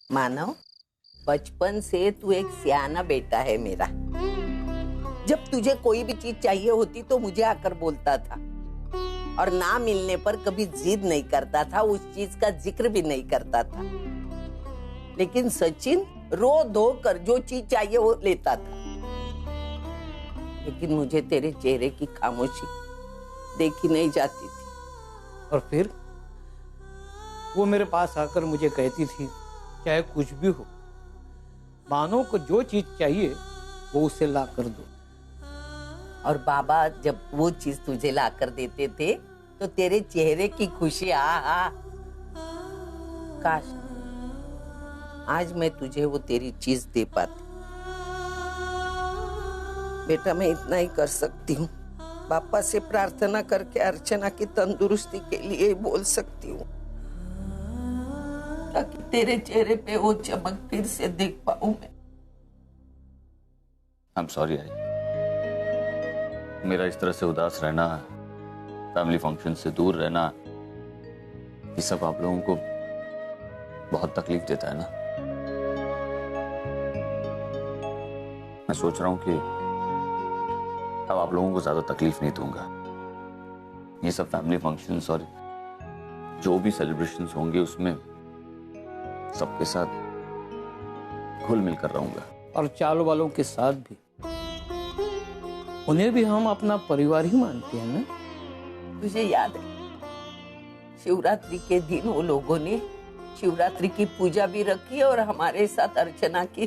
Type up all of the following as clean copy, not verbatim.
मानव, बचपन से तू एक सियाना बेटा है मेरा। जब तुझे कोई भी चीज चाहिए होती तो मुझे आकर बोलता था, और ना मिलने पर कभी जिद नहीं करता था, उस चीज का जिक्र भी नहीं करता था। लेकिन सचिन रो धो कर जो चीज चाहिए वो लेता था। लेकिन मुझे तेरे चेहरे की खामोशी देखी नहीं जाती थी। और फिर वो मेरे पास आकर मुझे कहती थी, चाहे कुछ भी हो, मानो को जो चीज चाहिए वो उसे ला कर दो। और बाबा जब वो चीज तुझे ला कर देते थे तो तेरे चेहरे की खुशी आहा, काश आज मैं तुझे वो तेरी चीज दे पाती। बेटा मैं इतना ही कर सकती हूँ, पापा से प्रार्थना करके अर्चना की तंदुरुस्ती के लिए बोल सकती हूँ, ताकि तेरे चेहरे पे वो चमक फिर से देख पाऊं मैं। I'm sorry आई। मेरा इस तरह से उदास रहना, फैमिली फंक्शन से दूर रहना, ये सब आप लोगों को बहुत तकलीफ देता है ना। मैं सोच रहा हूं कि अब आप लोगों को ज्यादा तकलीफ नहीं दूंगा। ये सब फैमिली फंक्शंस और जो भी सेलिब्रेशंस होंगे उसमें सबके साथ घुल मिलकर रहूंगा। और चाल वालों के साथ भी, उन्हें भी हम अपना परिवार ही मानते हैं ना। तुझे याद है शिवरात्रि के दिन वो लोगों ने शिवरात्रि की पूजा भी रखी और हमारे साथ अर्चना की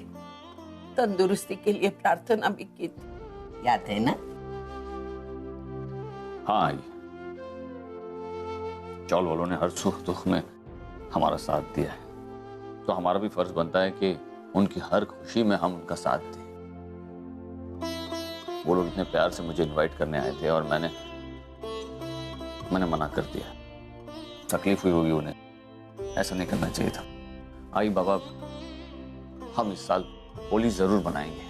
तंदुरुस्ती के लिए प्रार्थना भी की थी, याद है ना? हाँ आई, चौल वालों ने हर सुख दुख में हमारा साथ दिया है, तो हमारा भी फर्ज बनता है कि उनकी हर खुशी में हम उनका साथ दें। वो लोग इतने प्यार से मुझे इनवाइट करने आए थे और मैंने मना कर दिया। तकलीफ हुई होगी उन्हें, ऐसा नहीं करना चाहिए था। आई बाबा, हम इस साल होली जरूर मनाएंगे,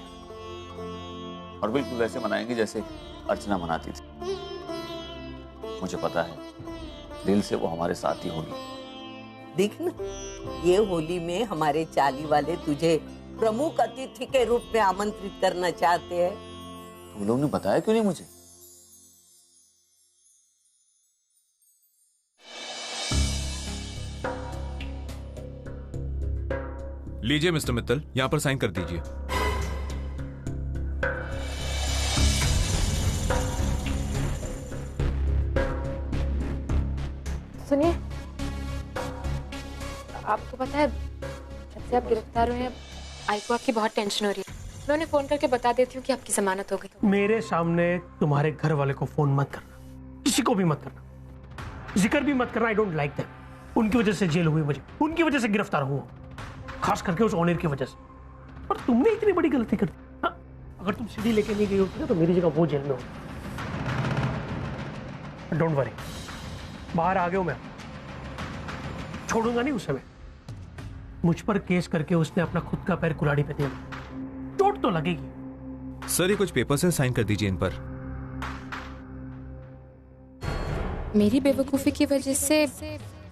और बिल्कुल वैसे मनाएंगे जैसे अर्चना मनाती थी। मुझे पता है दिल से वो हमारे साथ ही होगी। देख ना, ये होली में हमारे चाली वाले तुझे प्रमुख अतिथि के रूप में आमंत्रित करना चाहते हैं। तुम लोगों ने बताया क्यों नहीं मुझे? लीजिए मिस्टर मित्तल, यहां पर साइन कर दीजिए। सुनिए, आपको पता है जब से आप गिरफ्तार हुए हैं आई को आपकी बहुत टेंशन हो रही है। मैं उन्हें फोन करके बता देती हूँ कि आपकी जमानत हो गई। मेरे सामने तुम्हारे घर वाले को फोन मत करना, किसी को भी मत करना, जिक्र भी मत करना। I don't like that. उनकी वजह से जेल हुई, मुझे उनकी वजह से गिरफ्तार हुआ, खास करके उस ऑनर की वजह से। और तुमने इतनी बड़ी गलती कर दी। हाँ, अगर तुम सीढ़ी लेके नहीं गई होती ना तो मेरी जगह वो जेल में होती। डोंट वरी, बाहर आ गया मैं, छोड़ूंगा नहीं उसे मैं। मुझ पर केस करके उसने अपना खुद का पैर कुल्हाड़ी पे दिया, चोट तो लगेगी। सर ये कुछ पेपर्स हैं, साइन कर दीजिए इन पर। मेरी बेवकूफ़ी की वजह से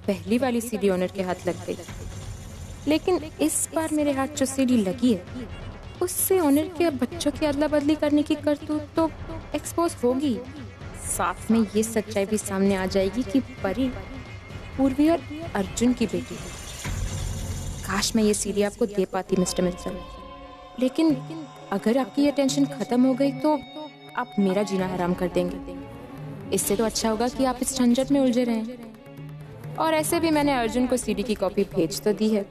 पहली वाली सीडी ओनर के हाथ लग गई, लेकिन इस बार मेरे हाथ जो सीडी लगी है उससे ओनर के बच्चों की अदला बदली करने की करतूत तो एक्सपोज होगी। साथ में ये सच्चाई भी सामने आ जाएगी कि परी पूर्वी और अर्जुन की बेटी है। काश मैं ये सीडी आपको दे पाती मिस्टर मित्तल, लेकिन अगर आपकी ये टेंशन खत्म हो गई तो आप मेरा जीना हराम कर देंगे। इससे तो अच्छा होगा कि आप इस झंझट में उलझे रहें। और ऐसे भी मैंने अर्जुन को सीडी की कॉपी भेज तो दी है,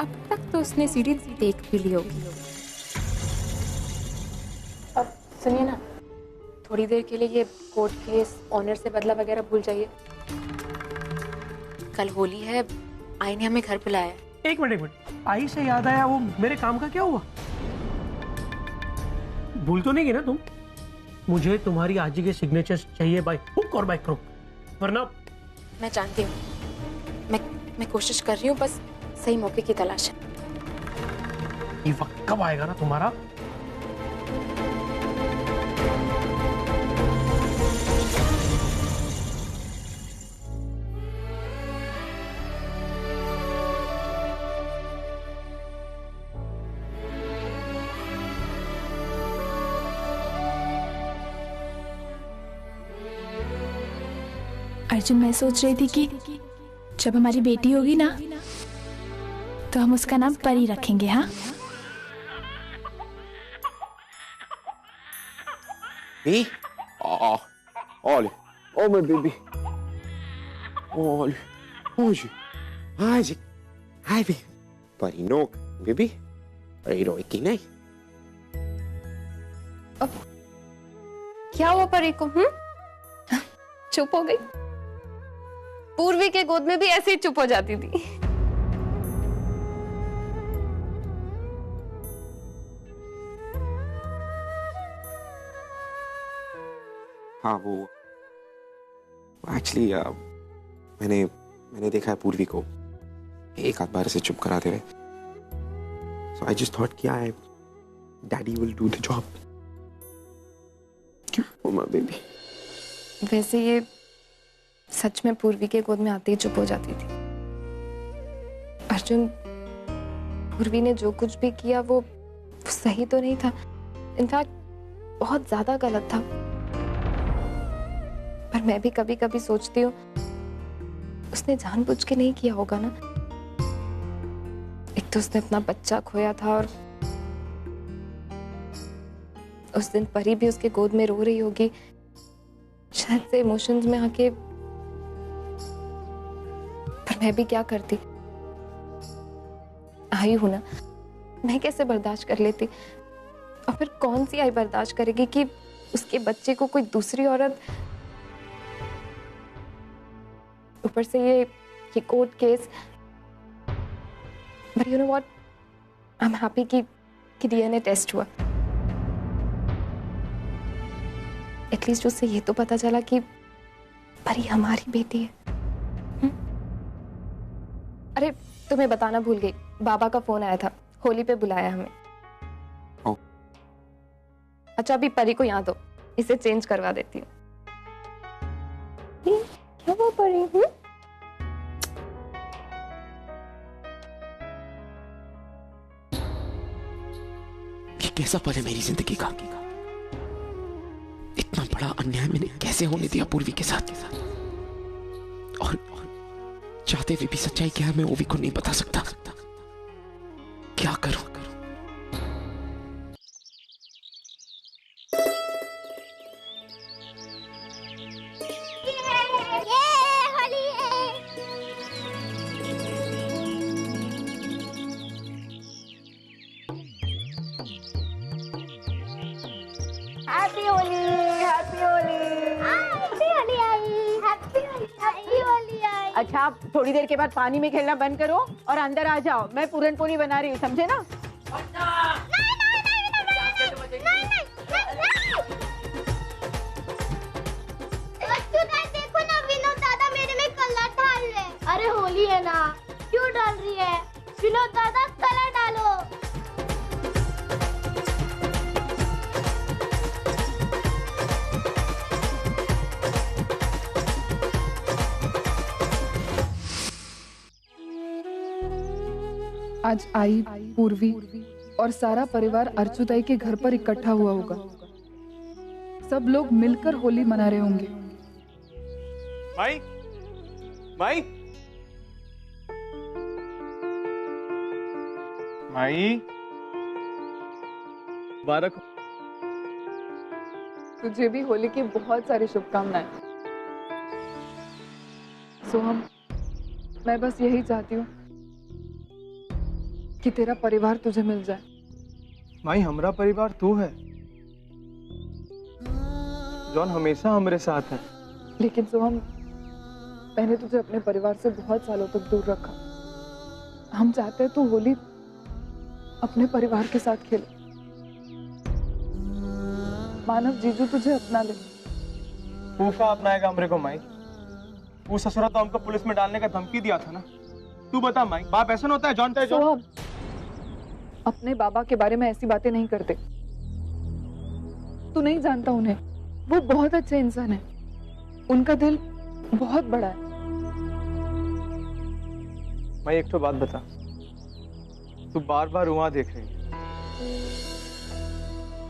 अब तक तो उसने सीडी देख भी ली होगी। अब सुनिए ना, थोड़ी देर के लिए ये कोर्ट केस, ऑनर से बदला वगैरह भूल जाइए। कल होली है, आई ने हमें घर बुलाया है। एक मिनट, आई से याद आया, वो मेरे काम का क्या हुआ? भूल तो नहीं गई ना तुम? मुझे तुम्हारी आज के सिग्नेचर्स चाहिए बाय हुक और बाय क्रुक, वरना। मैं जानती हूँ, मैं कोशिश कर रही हूँ, बस सही मौके की तलाश है। ये वक्त कब आएगा ना तुम्हारा? अर्जुन, मैं सोच रही थी कि जब हमारी बेटी होगी ना तो हम उसका नाम परी रखेंगे। हाँ Me? Oh, olha. Oh, my baby. Olha. Hoje. Ai, gente. Ai, baby. Parino, baby. Parino, aqui नहीं? क्या हुआ परी को? चुप हो गई? पूर्वी के गोद में भी ऐसे ही चुप हो जाती थी। हाँ वो एक्चुअली मैंने देखा है पूर्वी को एक आध बार से चुप कराते हुए, सो आई जस्ट थॉट कि I daddy will do the job. क्यों माय बेबी? वैसे ये सच में पूर्वी के गोद में आते ही चुप हो जाती थी। अर्जुन, पूर्वी ने जो कुछ भी किया वो सही तो नहीं था, इनफैक्ट बहुत ज्यादा गलत था। पर मैं भी कभी कभी सोचती हूँ उसने जानबूझ के नहीं किया होगा ना। एक तो उसने अपना बच्चा खोया था और उस दिन परी भी उसके गोद में रो रही होगी, शायद से इमोशंस में आके। पर मैं भी क्या करती, आई हूं ना, मैं कैसे बर्दाश्त कर लेती। और फिर कौन सी आई बर्दाश्त करेगी कि उसके बच्चे को कोई दूसरी औरत, ऊपर से ये court case. But you know what, I am happy कि डीएनए टेस्ट हुआ। एटलीस्ट उससे ये तो पता चला कि परी हमारी बेटी है। अरे तुम्हें बताना भूल गई, बाबा का फोन आया था, होली पे बुलाया हमें। अच्छा अभी परी को यहाँ दो, इसे चेंज करवा देती हूँ। क्या वो परी? ये कैसा पल है मेरी जिंदगी का? इतना बड़ा अन्याय मैंने कैसे होने दिया पूर्वी के साथ? और चाहते हुए भी सच्चाई क्या है मैं ओवी को नहीं बता सकता। क्या करूं? अच्छा आप थोड़ी देर के बाद पानी में खेलना बंद करो और अंदर आ जाओ, मैं पूरन पोली बना रही हूँ, समझे ना? देखो ना विनोद दादा मेरे में कलर डाल रहे। अरे होली है ना, क्यों डाल रही है? विनोद दादा कलर डालो। आज आई, पूर्वी और सारा परिवार अर्जुताई के घर पर इकट्ठा हुआ होगा। सब लोग मिलकर होली मना रहे होंगे। माई, माई, माई, मुबारक हो। तुझे भी होली की बहुत सारी शुभकामनाएं। सोहम, मैं बस यही चाहती हूँ कि तेरा परिवार तुझे मिल जाए। माई, हमारा परिवार तू है, जॉन हमेशा हमारे साथ है। लेकिन सोहम, मैंने तुझे अपने परिवार से बहुत सालों तक दूर रखा। हम चाहते हैं तू होली अपने परिवार के साथ खेले। मानव जीजू तुझे अपना ले। फूफा अपनाएगा हमरे को माई। वो ससुरा तो हमको पुलिस में डालने का धमकी दिया था ना। तू बता माई, बाप ऐसा होता है? जानता है जॉन? अपने बाबा के बारे में ऐसी बातें नहीं करते। तू नहीं जानता उन्हें, वो बहुत अच्छे इंसान है, उनका दिल बहुत बड़ा है। मैं एक तो बात बता, तू बार बार वहां देख रही है,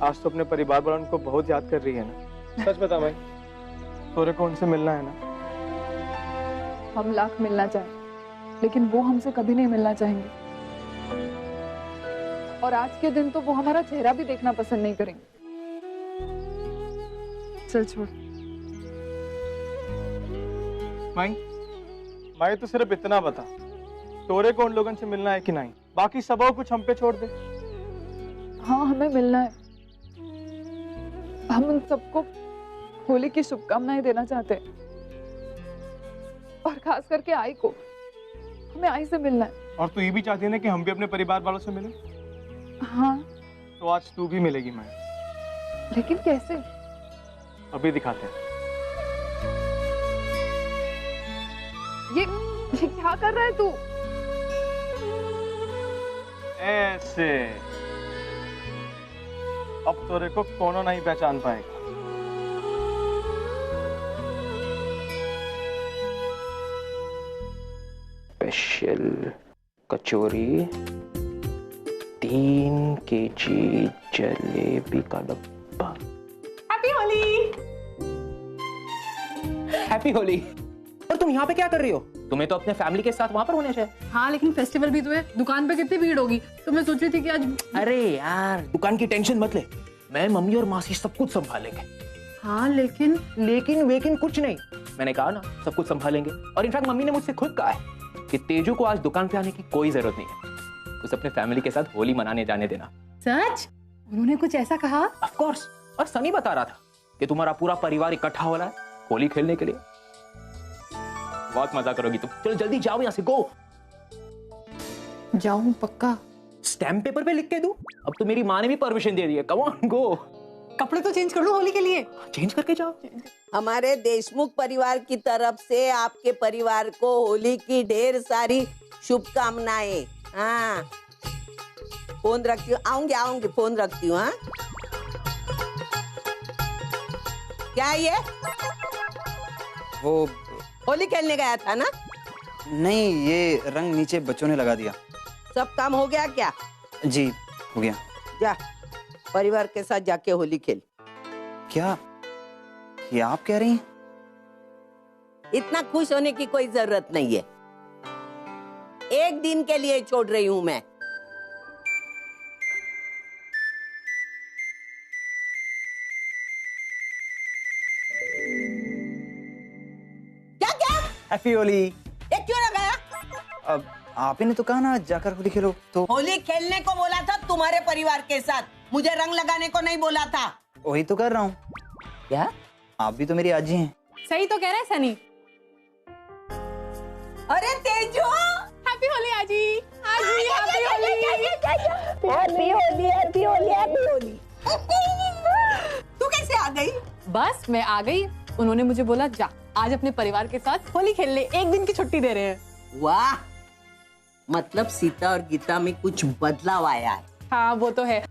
आज तो अपने परिवार वालों को बहुत याद कर रही है ना? सच बता भाई, तोरे को उनसे मिलना है ना? हम लाख मिलना चाहें, लेकिन वो हमसे कभी नहीं मिलना चाहेंगे। और आज के दिन तो वो हमारा चेहरा भी देखना पसंद नहीं करेंगे। चल छोड़। माई तो सिर्फ इतना बता, तोरे को उन लोगों से मिलना है कि नहीं, बाकी सब कुछ हम पे छोड़ दे। हाँ, हमें मिलना है। हम उन सबको होली की शुभकामनाएं देना चाहते हैं, और खास करके आई को। हमें आई से मिलना है। और तू ये भी चाहती है ना कि हम भी अपने परिवार वालों से मिलें? हाँ। तो आज तू भी मिलेगी माई। लेकिन कैसे? अभी दिखाते हैं। ये क्या कर रहा है तू? ऐसे अब तोरे को कोनो नहीं पहचान पाएगा। स्पेशल कचौरी, 3 केजी जलेबी का डब्बा। हैप्पी होली। हैप्पी होली। और तुम यहाँ पे क्या कर रही हो? तुम्हें तो अपने फैमिली के साथ वहाँ पर होना चाहिए। हाँ, लेकिन फेस्टिवल भी तो है, दुकान पे कितनी भीड़ होगी, तो मैं सोच रही थी कि आज। अरे यार, दुकान की टेंशन मत ले, मैं मम्मी और मासी सब कुछ संभालेंगे। हाँ, लेकिन वेकिन कुछ नहीं, मैंने कहा ना सब कुछ संभालेंगे। और इनफैक्ट मम्मी ने मुझसे खुद कहा है कि तेजू को आज दुकान पे आने की कोई जरूरत नहीं है, उसे अपने फैमिली के साथ होली मनाने जाने देना। सच? उन्होंने कुछ ऐसा कहा? Of course. और सनी बता रहा था कि तुम्हारा पूरा परिवार इकट्ठा हो रहा है होली खेलने के लिए। बहुत मजा करोगी तुम। चलो जल्दी जाओ यहाँ से, गो। जाऊं पक्का? स्टैम्प पेपर पे लिख के दूं? अब तो मेरी माँ ने भी परमिशन दे दी है। कम ऑन, गो। कपड़े तो चेंज कर लो होली के लिए। चेंज करके जाओ। हमारे देशमुख परिवार की तरफ से आपके परिवार को होली की ढेर सारी शुभकामनाएं। हाँ, फोन रखती हूँ। आऊंगी, फोन रखती हूँ। हाँ, क्या ये? वो होली खेलने गया था ना? नहीं, ये रंग नीचे बच्चों ने लगा दिया। सब काम हो गया क्या? जी हो गया। जा, परिवार के साथ जाके होली खेल। क्या ये आप कह रही हैं? इतना खुश होने की कोई जरूरत नहीं है, एक दिन के लिए छोड़ रही हूं मैं। क्या? हैप्पी होली। ये क्यों लगाया? अब आप ही ने तो कहा ना जाकर होली खेलो। तो होली खेलने को बोला था तुम्हारे परिवार के साथ, मुझे रंग लगाने को नहीं बोला था। वही तो कर रहा हूँ। क्या? आप भी तो मेरी आजी हैं। सही तो कह रहा है सनी। अरे तेजू, हैप्पी होली आजी। आजी हैप्पी होली। हैप्पी होली। तू कैसे आ गई? बस मैं आ गई, उन्होंने मुझे बोला जा आज अपने परिवार के साथ होली खेल ले, एक दिन की छुट्टी दे रहे हैं। वाह, मतलब सीता और गीता में कुछ बदलाव आया है। हाँ वो तो है।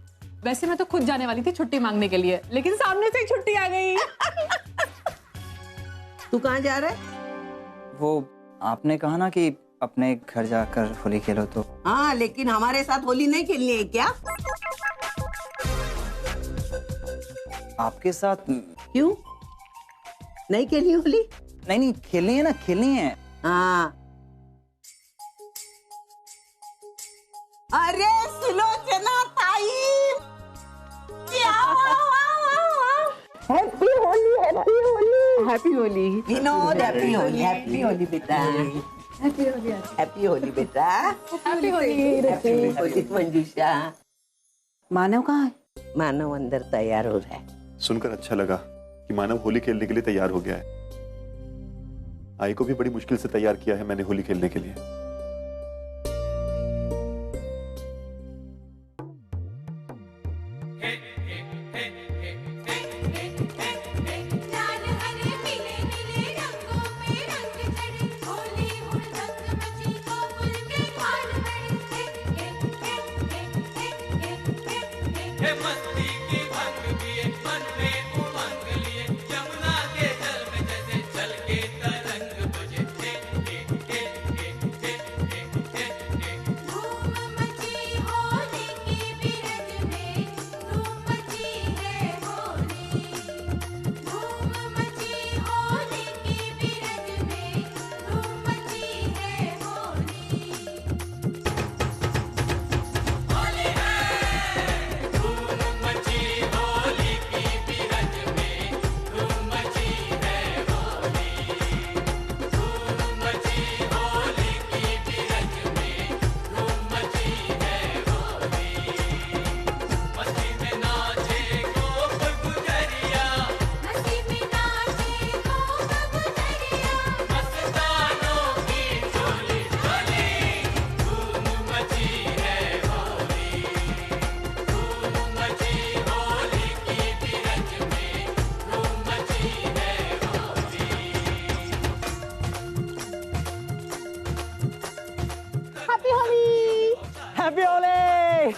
वैसे मैं तो खुद जाने वाली थी छुट्टी मांगने के लिए, लेकिन सामने से ही छुट्टी आ गई। तू कहाँ जा रहा है? वो आपने कहा ना कि अपने घर जाकर होली खेलो तो। हाँ, लेकिन हमारे साथ होली नहीं खेलनी है क्या? आपके साथ? क्यों नहीं खेलनी होली? नहीं, खेलनी है ना, खेलनी है। हाँ। अरे सुलोचना ताई, happy Holi. Happy Holi Vinod, happy Holi बेटा। हैप्पी होली बेटा। हैप्पी होली मंजूषा। मानव कहाँ है? मानव अंदर तैयार हो रहा है। सुनकर अच्छा लगा कि मानव होली खेलने के लिए तैयार हो गया है। आई को भी बड़ी मुश्किल से तैयार किया है मैंने होली खेलने के लिए। होली।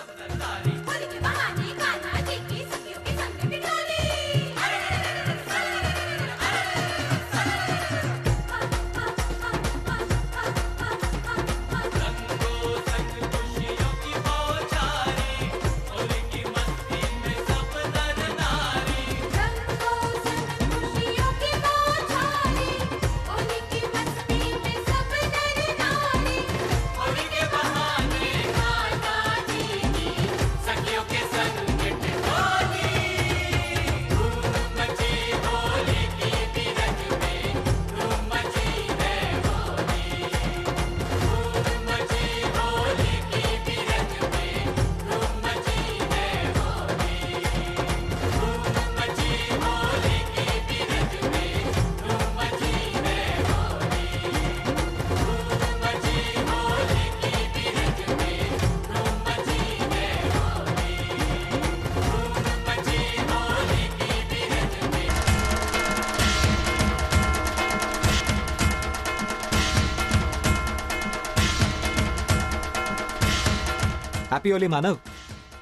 हैप्पी होली मानव।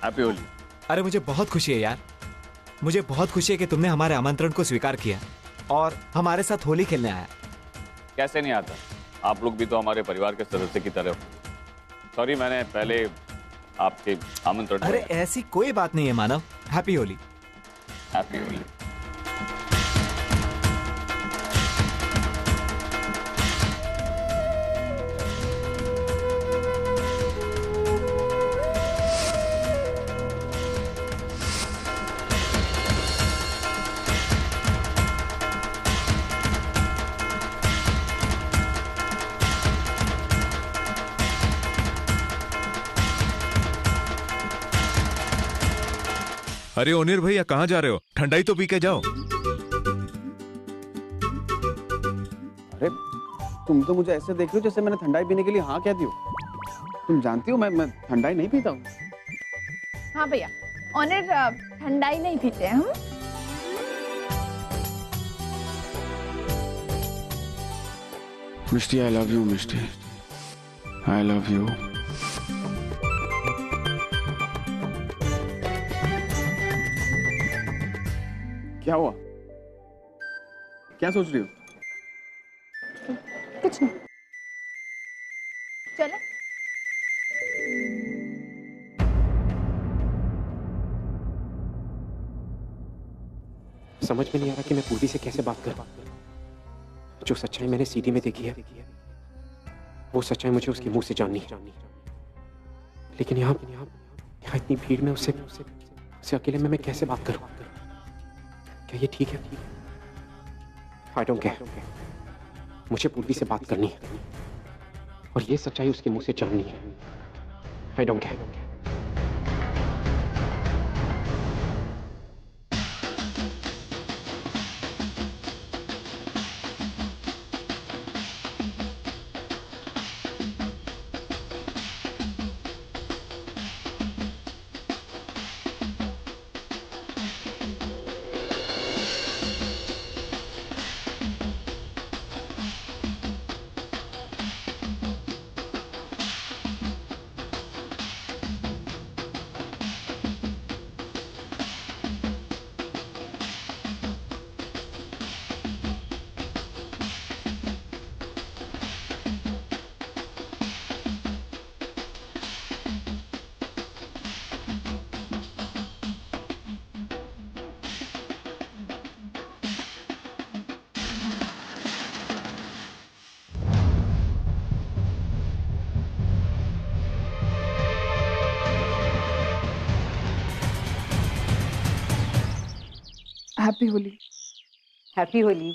हैप्पी होली। अरे मुझे बहुत खुशी है यार, मुझे बहुत खुशी है कि तुमने हमारे आमंत्रण को स्वीकार किया और हमारे साथ होली खेलने आया। कैसे नहीं आता, आप लोग भी तो हमारे परिवार के सदस्य की तरह हो। सॉरी, मैंने पहले आपके आमंत्रण। अरे ऐसी कोई बात नहीं है मानव। हैप्पी होली। हैप्पी होली। अरे ओनिर भैया कहाँ जा रहे हो? ठंडाई तो पी के जाओ। अरे तुम तो मुझे ऐसे देख रहे हो जैसे मैंने ठंडाई पीने के लिए हाँ कह दी हो। तुम जानती हो मैं ठंडाई नहीं पीता हूँ। हाँ भैया, ऑनर ठंडाई नहीं पीते हम। Mishti, I love you Mishti, I love you. क्या हुआ? क्या सोच रही हो? कुछ नहीं, चले। समझ में नहीं आ रहा कि मैं पूरी से कैसे बात कर। जो सच्चाई मैंने सीडी में देखी है वो सच्चाई मुझे उसके मुंह से जाननी है। लेकिन यहाँ इतनी भीड़ में उससे अकेले में मैं कैसे बात करूं? क्या ये ठीक है? I don't care. मुझे पूर्वी से बात करनी है और ये सच्चाई उसके मुंह से जाननी है। I don't care. Happy Holi. Happy Holi.